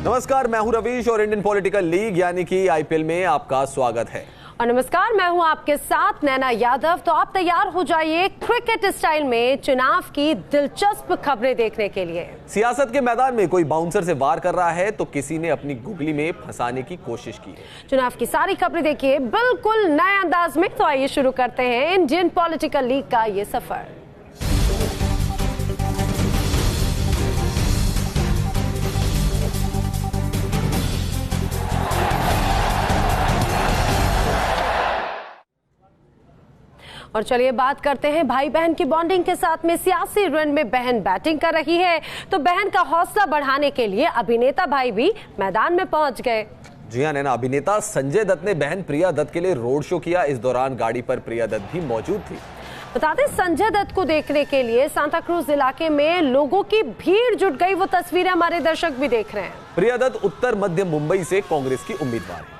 नमस्कार, मैं हूं रवीश और इंडियन पॉलिटिकल लीग यानी कि आईपीएल में आपका स्वागत है। और नमस्कार, मैं हूं आपके साथ नैना यादव। तो आप तैयार हो जाइए क्रिकेट स्टाइल में चुनाव की दिलचस्प खबरें देखने के लिए। सियासत के मैदान में कोई बाउंसर से वार कर रहा है तो किसी ने अपनी गुगली में फंसाने की कोशिश की है। चुनाव की सारी खबरें देखिए बिल्कुल नए अंदाज में। तो आइए शुरू करते हैं इंडियन पॉलिटिकल लीग का ये सफर। और चलिए बात करते हैं भाई बहन की बॉन्डिंग के साथ में। सियासी रण में बहन बैटिंग कर रही है तो बहन का हौसला बढ़ाने के लिए अभिनेता भाई भी मैदान में पहुंच गए। जी हां नैना, अभिनेता संजय दत्त ने बहन प्रिया दत्त के लिए रोड शो किया। इस दौरान गाड़ी पर प्रिया दत्त भी मौजूद थी। बता दें, संजय दत्त को देखने के लिए सांता क्रूज इलाके में लोगों की भीड़ जुट गई। वो तस्वीरें हमारे दर्शक भी देख रहे हैं। प्रिया दत्त उत्तर मध्य मुंबई से कांग्रेस की उम्मीदवार है।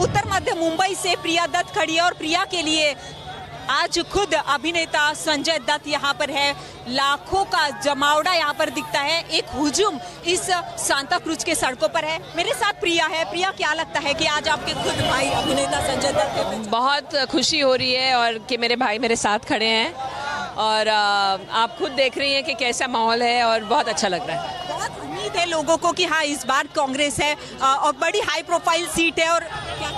उत्तर मध्य मुंबई से प्रिया दत्त खड़ी है और प्रिया के लिए आज खुद अभिनेता संजय दत्त यहाँ पर है। लाखों का जमावड़ा यहाँ पर दिखता है। एक हुजूम इस सांता क्रूज के सड़कों पर है। मेरे साथ प्रिया है। प्रिया, क्या लगता है कि आज आपके खुद भाई अभिनेता संजय दत्त है? बहुत खुशी हो रही है और कि मेरे भाई मेरे साथ खड़े हैं और आप खुद देख रही हैं कि कैसा माहौल है और बहुत अच्छा लग रहा है। बहुत उम्मीद है लोगों को कि हाँ इस बार कांग्रेस है और बड़ी हाई प्रोफाइल सीट है। और क्या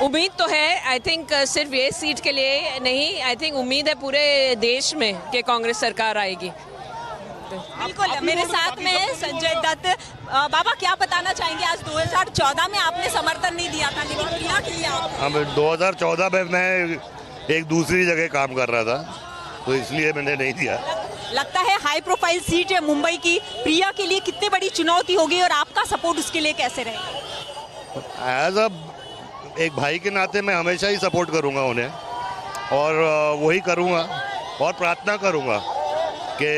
उम्मीद तो है, आई थिंक सिर्फ ये सीट के लिए नहीं, आई थिंक उम्मीद है पूरे देश में कि कांग्रेस सरकार आएगी। बिल्कुल, मेरे साथ में है संजय दत्त। बाबा, क्या बताना चाहेंगे? आज 2014 में आपने समर्थन नहीं दिया था, लेकिन प्रिया के लिए अब 2014 में मैं एक दूसरी जगह काम कर रहा था तो इसलिए मैंने नहीं दिया। लगता है हाई प्रोफाइल सीट है मुंबई की। प्रिया के लिए कितनी बड़ी चुनौती होगी और आपका सपोर्ट उसके लिए कैसे रहेगा? एज अ एक भाई के नाते मैं हमेशा ही सपोर्ट करूंगा उन्हें और वही करूंगा और प्रार्थना करूंगा कि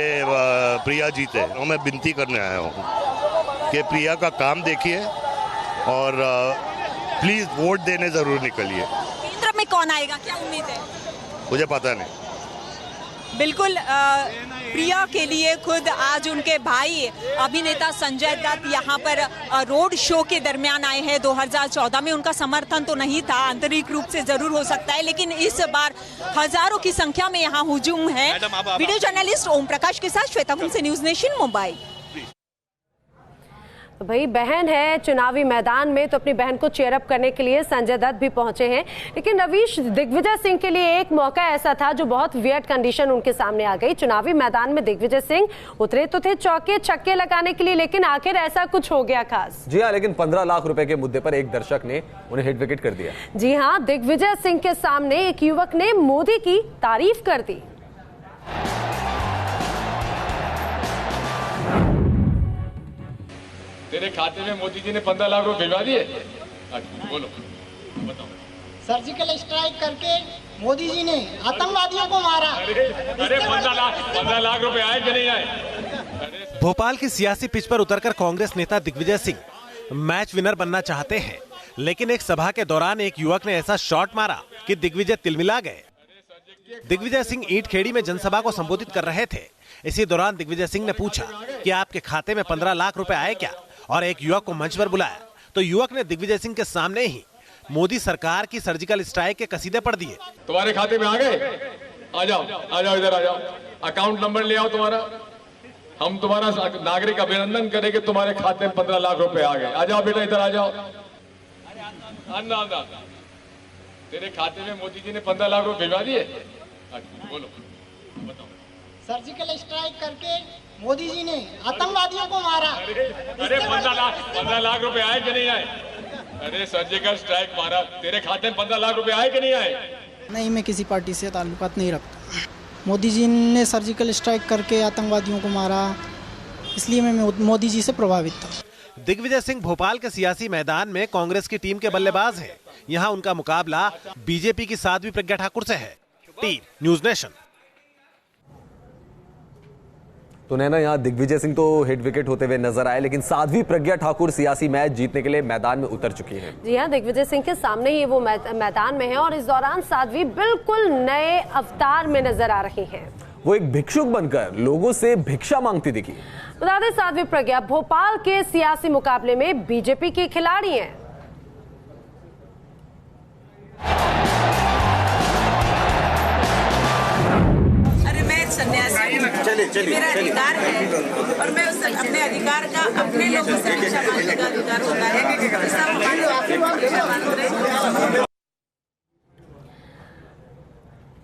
प्रिया जीते। और मैं विनती करने आया हूं कि प्रिया का काम देखिए और प्लीज़ वोट देने ज़रूर निकलिए। केंद्र में कौन आएगा, क्या उम्मीद है? मुझे पता नहीं। बिल्कुल, प्रिया के लिए खुद आज उनके भाई अभिनेता संजय दत्त यहाँ पर रोड शो के दरमियान आए हैं। 2014 में उनका समर्थन तो नहीं था, आंतरिक रूप से जरूर हो सकता है, लेकिन इस बार हजारों की संख्या में यहाँ हुजूम है। वीडियो जर्नलिस्ट ओम प्रकाश के साथ श्वेता से न्यूज नेशन मुंबई। तो भाई बहन है चुनावी मैदान में तो अपनी बहन को चेयर अप करने के लिए संजय दत्त भी पहुंचे हैं। लेकिन रवीश, दिग्विजय सिंह के लिए एक मौका ऐसा था जो बहुत वियर्ड कंडीशन उनके सामने आ गई। चुनावी मैदान में दिग्विजय सिंह उतरे तो थे चौके छक्के लगाने के लिए, लेकिन आखिर ऐसा कुछ हो गया खास। जी हाँ, लेकिन 15 लाख रुपए के मुद्दे पर एक दर्शक ने उन्हें हिट विकेट कर दिया। जी हाँ, दिग्विजय सिंह के सामने एक युवक ने मोदी की तारीफ कर दी। तेरे खाते में मोदी जी ने 15 लाख रुपए भिजवा दिए। बोलो, बताओ। सर्जिकल स्ट्राइक करके मोदी जी ने आतंकवादियों को मारा। अरे 15 लाख रुपए आए कि नहीं आए? भोपाल की सियासी पिच पर उतरकर कांग्रेस नेता दिग्विजय सिंह मैच विनर बनना चाहते हैं, लेकिन एक सभा के दौरान एक युवक ने ऐसा शॉट मारा कि दिग्विजय तिलमिला गए। दिग्विजय सिंह ईंट खेड़ी में जनसभा को संबोधित कर रहे थे। इसी दौरान दिग्विजय सिंह ने पूछा कि आपके खाते में 15 लाख रुपए आए क्या, और एक युवक को मंच पर बुलाया तो युवक ने दिग्विजय सिंह के सामने ही मोदी सरकार की सर्जिकल स्ट्राइक के कसीदे पढ़ दिए। तुम्हारे खाते में आ गए? आ जाओ इधर आ जाओ, अकाउंट नंबर ले आओ तुम्हारा। हम तुम्हारा नागरिक अभिनंदन करेंगे, तुम्हारे खाते में 15 लाख रुपए आ गए। आ जाओ बेटा, इधर आ जाओ। अन्ना तेरे खाते में मोदी जी ने 15 लाख रुपए भिजवा दिए। बोलो, बताओ। सर्जिकल स्ट्राइक करके मोदी जी ने आतंकवादियों को मारा। अरे 15 लाख रुपए आए कि नहीं आए? अरे सर्जिकल स्ट्राइक मारा, तेरे खाते में 15 लाख रुपए आए कि नहीं आए? नहीं, मैं किसी पार्टी से ताल्लुकात नहीं रखता। मोदी जी ने सर्जिकल स्ट्राइक करके आतंकवादियों को मारा, इसलिए मैं मोदी जी से प्रभावित था। दिग्विजय सिंह भोपाल के सियासी मैदान में कांग्रेस की टीम के बल्लेबाज हैं। यहाँ उनका मुकाबला बीजेपी की साध्वी प्रज्ञा ठाकुर से है। Team news nation. तो नैना, यहाँ दिग्विजय सिंह तो हिट विकेट होते हुए नजर आए, लेकिन साध्वी प्रज्ञा ठाकुर सियासी मैच जीतने के लिए मैदान में उतर चुकी हैं। जी हाँ, दिग्विजय सिंह के सामने ही वो मैदान में है और इस दौरान साध्वी बिल्कुल नए अवतार में नजर आ रही हैं। वो एक भिक्षुक बनकर लोगों से भिक्षा मांगती दिखी। बता दें, साध्वी प्रज्ञा भोपाल के सियासी मुकाबले में बीजेपी की खिलाड़ी हैं। सन्यासी मेरा अधिकार है और मैं उस अपने अधिकार का अपने लोगों से भिक्षा मांगने का अधिकार होता है। सब हमारे लोग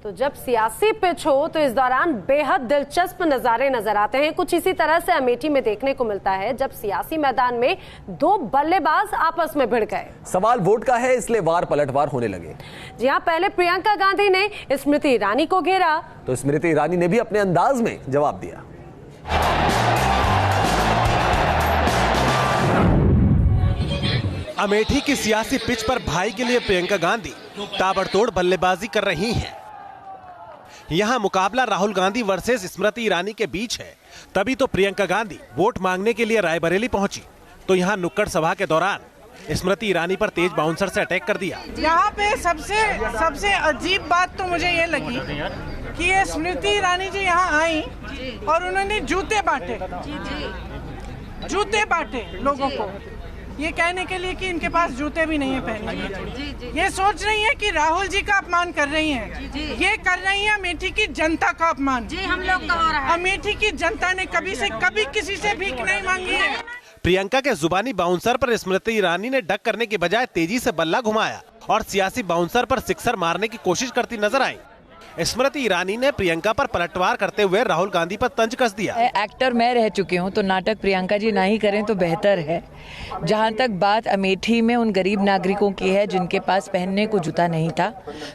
तो जब सियासी पिच हो तो इस दौरान बेहद दिलचस्प नजारे नजर आते हैं। कुछ इसी तरह से अमेठी में देखने को मिलता है जब सियासी मैदान में दो बल्लेबाज आपस में भिड़ गए। सवाल वोट का है, इसलिए वार पलटवार होने लगे। जी हाँ, पहले प्रियंका गांधी ने स्मृति ईरानी को घेरा तो स्मृति ईरानी ने भी अपने अंदाज में जवाब दिया। अमेठी की सियासी पिच पर भाई के लिए प्रियंका गांधी ताबड़तोड़ बल्लेबाजी कर रही हैं। यहां मुकाबला राहुल गांधी वर्सेस स्मृति ईरानी के बीच है। तभी तो प्रियंका गांधी वोट मांगने के लिए रायबरेली पहुंची तो यहां नुक्कड़ सभा के दौरान स्मृति ईरानी पर तेज बाउंसर से अटैक कर दिया। यहाँ पे सबसे अजीब बात तो मुझे ये लगी कि ये स्मृति ईरानी जी यहाँ आई और उन्होंने जूते बांटे लोगों को, ये कहने के लिए कि इनके पास जूते भी नहीं है पहनने। ये सोच रही है कि राहुल जी का अपमान कर रही हैं। ये कर रही है अमेठी की जनता का अपमान। जी, हम लोग का हो रहा है। अमेठी की जनता ने कभी किसी से भीख नहीं मांगी है। प्रियंका के जुबानी बाउंसर पर स्मृति ईरानी ने डक करने के बजाय तेजी से बल्ला घुमाया और सियासी बाउंसर पर सिक्सर मारने की कोशिश करती नजर आई। स्मृति ईरानी ने प्रियंका पर पलटवार करते हुए राहुल गांधी पर तंज कस दिया। एक्टर मैं रह चुकी हूँ तो नाटक प्रियंका जी ना ही करें तो बेहतर है। जहाँ तक बात अमेठी में उन गरीब नागरिकों की है जिनके पास पहनने को जूता नहीं था,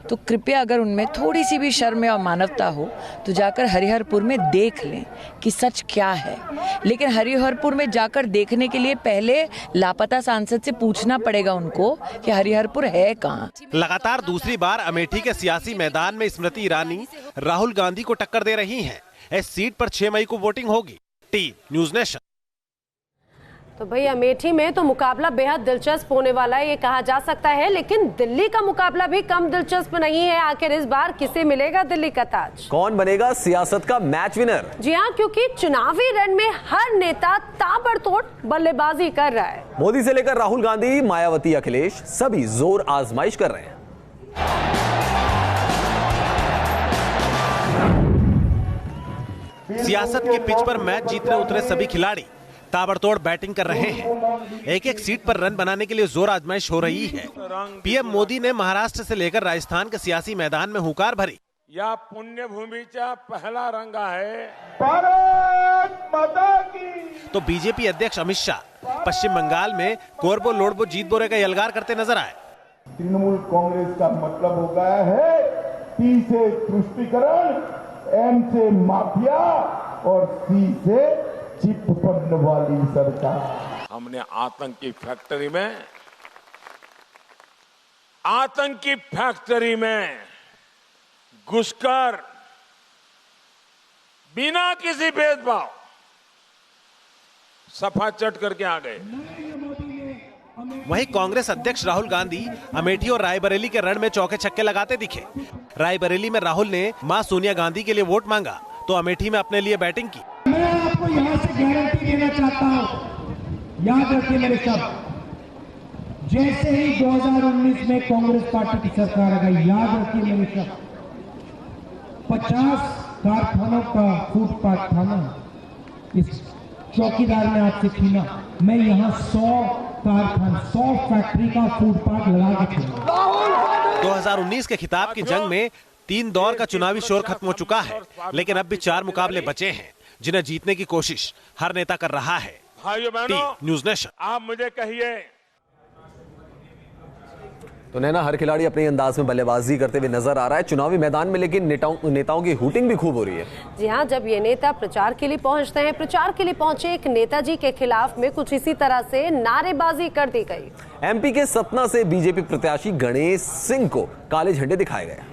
तो कृपया अगर उनमें थोड़ी सी भी शर्म और मानवता हो तो जाकर हरिहरपुर में देख लें कि सच क्या है। लेकिन हरिहरपुर में जाकर देखने के लिए पहले लापता सांसद से पूछना पड़ेगा उनको कि हरिहरपुर है कहाँ। लगातार दूसरी बार अमेठी के सियासी मैदान में स्मृति ईरानी राहुल गांधी को टक्कर दे रही हैं। इस सीट पर 6 मई को वोटिंग होगी। Team news nation. तो भाई अमेठी में तो मुकाबला बेहद दिलचस्प होने वाला है, ये कहा जा सकता है, लेकिन दिल्ली का मुकाबला भी कम दिलचस्प नहीं है। आखिर इस बार किसे मिलेगा दिल्ली का ताज? कौन बनेगा सियासत का मैच विनर? जी हाँ, क्योंकि चुनावी रण में हर नेता ताबड़तोड़ बल्लेबाजी कर रहा है। मोदी से लेकर राहुल गांधी, मायावती, अखिलेश सभी जोर आजमाइश कर रहे हैं। सियासत के पिच पर मैच जीतने उतरे सभी खिलाड़ी ताबड़तोड़ बैटिंग कर रहे हैं। एक एक सीट पर रन बनाने के लिए जोर आजमाइश हो रही है। पीएम मोदी ने महाराष्ट्र से लेकर राजस्थान के सियासी मैदान में हुंकार भरी। या पुण्य भूमीचा पहला रंगा है भारत माता की। तो बीजेपी अध्यक्ष अमित शाह पश्चिम बंगाल में कोरबो लोडबो जीत बोरे का यलगार करते नजर आए। तृणमूल कांग्रेस का मतलब हो गया है पी से तुष्टीकरण, एम से माफिया और सी से चिप बनने वाली सरकार। हमने आतंकी फैक्ट्री में घुसकर बिना किसी भेदभाव सफा चट करके आ गए। वहीं कांग्रेस अध्यक्ष राहुल गांधी अमेठी और रायबरेली के रण में चौके छक्के लगाते दिखे। रायबरेली में राहुल ने मां सोनिया गांधी के लिए वोट मांगा तो अमेठी में अपने लिए बैटिंग की। मैं आपको यहाँ से गारंटी देना चाहता हूँ, याद रखिए मेरे शब्द, जैसे ही 2019 में कांग्रेस पार्टी की सरकार आ गई, याद रखिए मेरे शब्द, 50 कारखानों का फूटपाथ था ना, इस चौकीदार ने आपसे छीना, मैं यहाँ 100 फैक्ट्री का फूटपाथ लगा के छीना। 2019 के खिताब की जंग में 3 दौर का चुनावी शोर खत्म हो चुका है, लेकिन अब भी 4 मुकाबले बचे हैं जिन्हें जीतने की कोशिश हर नेता कर रहा है। भाइयों बहनों, न्यूज़ नेशन। आप मुझे कहिए। तो नैना, हर खिलाड़ी अपने अंदाज में बल्लेबाजी करते हुए नजर आ रहा है चुनावी मैदान में, लेकिन नेताओं की हूटिंग भी खूब हो रही है। जी हाँ, जब ये नेता प्रचार के लिए पहुंचते हैं, प्रचार के लिए पहुंचे एक नेताजी के खिलाफ में कुछ इसी तरह से नारेबाजी कर दी गई। एमपी के सतना से बीजेपी प्रत्याशी गणेश सिंह को काले झंडे दिखाए गए।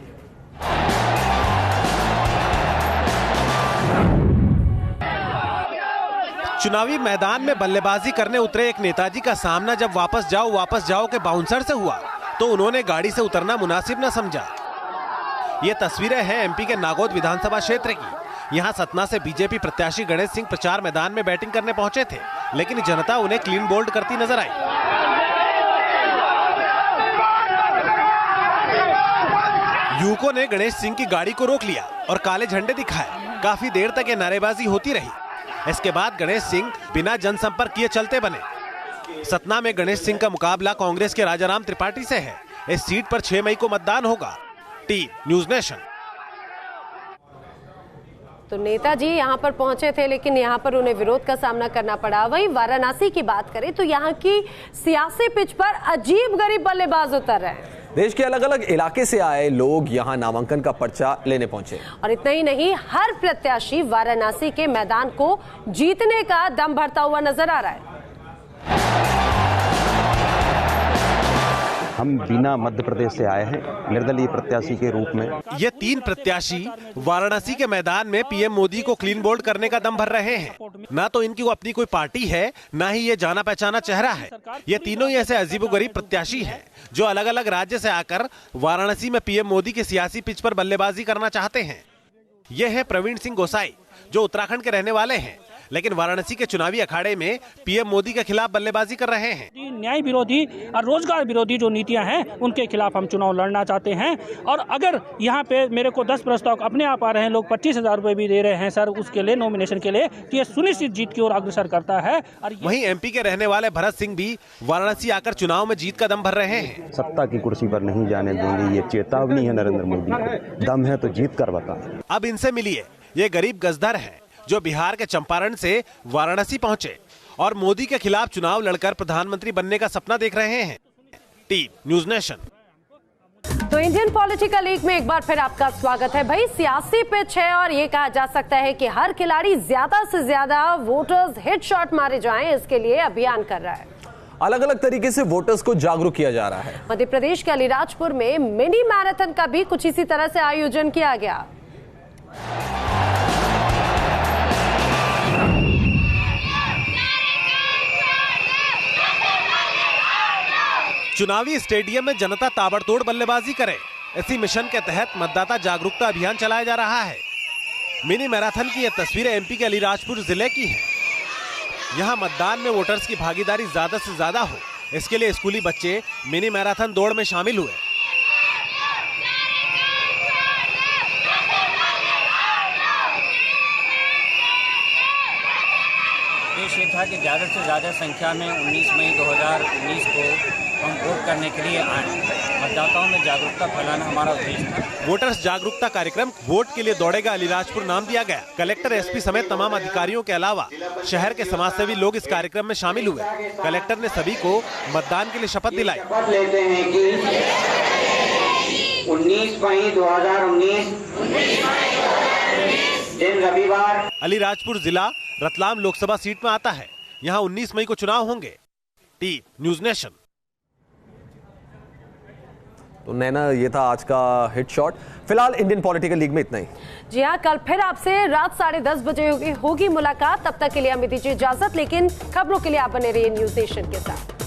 चुनावी मैदान में बल्लेबाजी करने उतरे एक नेताजी का सामना जब वापस जाओ के बाउंसर से हुआ तो उन्होंने गाड़ी से उतरना मुनासिब न समझा। ये तस्वीरें हैं एमपी के नागौद विधानसभा क्षेत्र की। यहाँ सतना से बीजेपी प्रत्याशी गणेश सिंह प्रचार मैदान में बैटिंग करने पहुंचे थे, लेकिन जनता उन्हें क्लीन बोल्ड करती नजर आई। युवकों ने गणेश सिंह की गाड़ी को रोक लिया और काले झंडे दिखाए। काफी देर तक ये नारेबाजी होती रही। इसके बाद गणेश सिंह बिना जनसंपर्क किए चलते बने। सतना में गणेश सिंह का मुकाबला कांग्रेस के राजाराम त्रिपाठी से है। इस सीट पर 6 मई को मतदान होगा। Team news nation. तो नेताजी यहां पर पहुंचे थे, लेकिन यहां पर उन्हें विरोध का सामना करना पड़ा। वहीं वाराणसी की बात करें तो यहां की सियासी पिच पर अजीब गरीब बल्लेबाज उतर रहे हैं। देश के अलग अलग इलाके से आए लोग यहां नामांकन का पर्चा लेने पहुंचे। और इतना ही नहीं, हर प्रत्याशी वाराणसी के मैदान को जीतने का दम भरता हुआ नजर आ रहा है। हम बीना मध्य प्रदेश से आए हैं निर्दलीय प्रत्याशी के रूप में। ये 3 प्रत्याशी वाराणसी के मैदान में पीएम मोदी को क्लीन बोल्ड करने का दम भर रहे हैं। ना तो इनकी अपनी कोई पार्टी है, ना ही ये जाना पहचाना चेहरा है। ये तीनों ही ऐसे अजीबोगरीब प्रत्याशी हैं जो अलग अलग राज्य से आकर वाराणसी में पीएम मोदी के सियासी पिच पर बल्लेबाजी करना चाहते हैं। ये है प्रवीण सिंह गोसाई जो उत्तराखंड के रहने वाले हैं, लेकिन वाराणसी के चुनावी अखाड़े में पीएम मोदी के खिलाफ बल्लेबाजी कर रहे हैं। न्याय विरोधी और रोजगार विरोधी जो नीतियां हैं उनके खिलाफ हम चुनाव लड़ना चाहते हैं। और अगर यहाँ पे मेरे को 10 प्रस्ताव अपने आप आ रहे हैं, लोग 25,000 रुपए भी दे रहे हैं सर उसके लिए, नॉमिनेशन के लिए, तो ये सुनिश्चित जीत की ओर अग्रसर करता है। और वहीं एमपी के रहने वाले भरत सिंह भी वाराणसी आकर चुनाव में जीत का दम भर रहे हैं। सत्ता की कुर्सी पर नहीं जाने देंगे, ये चेतावनी है नरेंद्र मोदी को। दम है तो जीत कर बता। अब इनसे मिलिए, ये गरीब गजदर है जो बिहार के चंपारण से वाराणसी पहुंचे और मोदी के खिलाफ चुनाव लड़कर प्रधानमंत्री बनने का सपना देख रहे हैं। Team news nation. तो इंडियन पॉलिटिकल लीग में एक बार फिर आपका स्वागत है। भाई, सियासी पिच है और ये कहा जा सकता है कि हर खिलाड़ी ज्यादा से ज्यादा वोटर्स हिट शॉट मारे जाएं, इसके लिए अभियान कर रहा है। अलग अलग तरीके से वोटर्स को जागरूक किया जा रहा है। मध्य प्रदेश के अलीराजपुर में मिनी मैराथन का भी कुछ इसी तरह से आयोजन किया गया। चुनावी स्टेडियम में जनता ताबड़तोड़ बल्लेबाजी करे, इसी मिशन के तहत मतदाता जागरूकता अभियान चलाया जा रहा है। मिनी मैराथन की ये तस्वीरें एमपी के अलीराजपुर जिले की हैं। यहाँ मतदान में वोटर्स की भागीदारी ज्यादा से ज्यादा हो, इसके लिए स्कूली बच्चे मिनी मैराथन दौड़ में शामिल हुए। उद्देश्य ये था कि ज़्यादा से ज़्यादा संख्या में 19 मई 2019 को हम वोट करने के लिए आए। मतदाताओं में जागरूकता फैलाना हमारा उद्देश्य था। वोटर्स जागरूकता कार्यक्रम वोट के लिए दौड़ेगा अलीराजपुर नाम दिया गया। कलेक्टर, एसपी समेत तमाम अधिकारियों के अलावा शहर के समाजसेवी लोग इस कार्यक्रम में शामिल हुए। कलेक्टर ने सभी को मतदान के लिए शपथ दिलाई। शपथ लेते हैं कि 19 मई 2019 दिन रविवार। अलीराजपुर जिला रतलाम लोकसभा सीट में आता है। यहाँ 19 मई को चुनाव होंगे। Team news nation. तो नैना, ये था आज का हिट शॉट। फिलहाल इंडियन पॉलिटिकल लीग में इतना ही। जी हाँ, कल फिर आपसे रात 10:30 बजे होगी मुलाकात। तब तक के लिए हमें दीजिए इजाजत, लेकिन खबरों के लिए आप बने रहिए न्यूज़ नेशन के साथ।